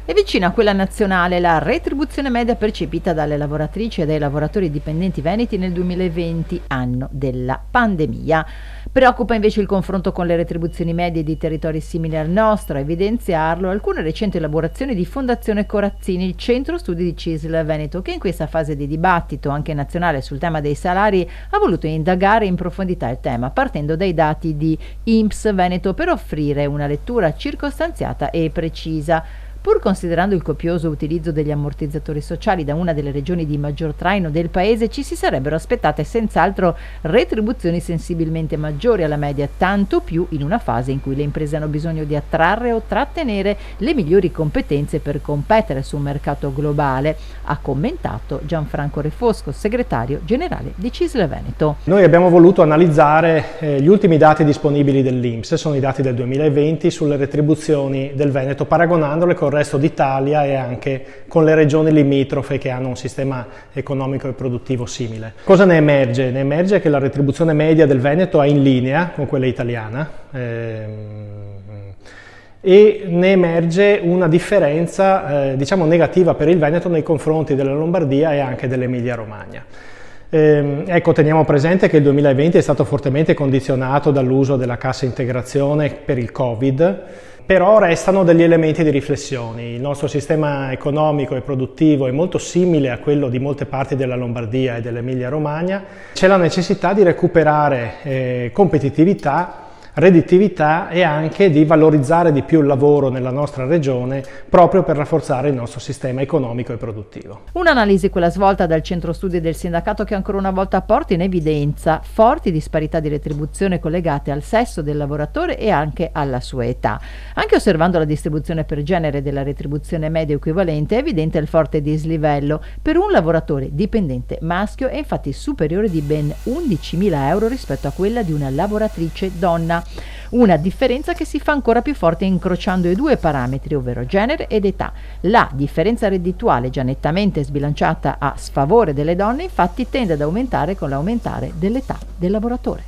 È vicina a quella nazionale la retribuzione media percepita dalle lavoratrici e dai lavoratori dipendenti veneti nel 2020, anno della pandemia. Preoccupa invece il confronto con le retribuzioni medie di territori simili al nostro. A evidenziarlo alcune recenti elaborazioni di Fondazione Corazzini, il centro studi di CISL Veneto, che in questa fase di dibattito anche nazionale sul tema dei salari ha voluto indagare in profondità il tema, partendo dai dati di INPS Veneto per offrire una lettura circostanziata e precisa. Pur considerando il copioso utilizzo degli ammortizzatori sociali da una delle regioni di maggior traino del paese, ci si sarebbero aspettate senz'altro retribuzioni sensibilmente maggiori alla media, tanto più in una fase in cui le imprese hanno bisogno di attrarre o trattenere le migliori competenze per competere su un mercato globale, ha commentato Gianfranco Refosco, segretario generale di CISL Veneto. Noi abbiamo voluto analizzare gli ultimi dati disponibili dell'INPS, sono i dati del 2020 sulle retribuzioni del Veneto, paragonandole con il resto d'Italia e anche con le regioni limitrofe che hanno un sistema economico e produttivo simile. Cosa ne emerge? Ne emerge che la retribuzione media del Veneto è in linea con quella italiana e ne emerge una differenza diciamo negativa per il Veneto nei confronti della Lombardia e anche dell'Emilia Romagna. Ecco, teniamo presente che il 2020 è stato fortemente condizionato dall'uso della cassa integrazione per il Covid, però restano degli elementi di riflessione. Il nostro sistema economico e produttivo è molto simile a quello di molte parti della Lombardia e dell'Emilia Romagna. C'è la necessità di recuperare competitività, redditività e anche di valorizzare di più il lavoro nella nostra regione proprio per rafforzare il nostro sistema economico e produttivo. Un'analisi quella svolta dal centro studi del sindacato che ancora una volta porta in evidenza forti disparità di retribuzione collegate al sesso del lavoratore e anche alla sua età. Anche osservando la distribuzione per genere della retribuzione media equivalente è evidente il forte dislivello. Per un lavoratore dipendente maschio è infatti superiore di ben 11.000 euro rispetto a quella di una lavoratrice donna. Una differenza che si fa ancora più forte incrociando i due parametri, ovvero genere ed età. La differenza reddituale, già nettamente sbilanciata a sfavore delle donne, infatti tende ad aumentare con l'aumentare dell'età del lavoratore.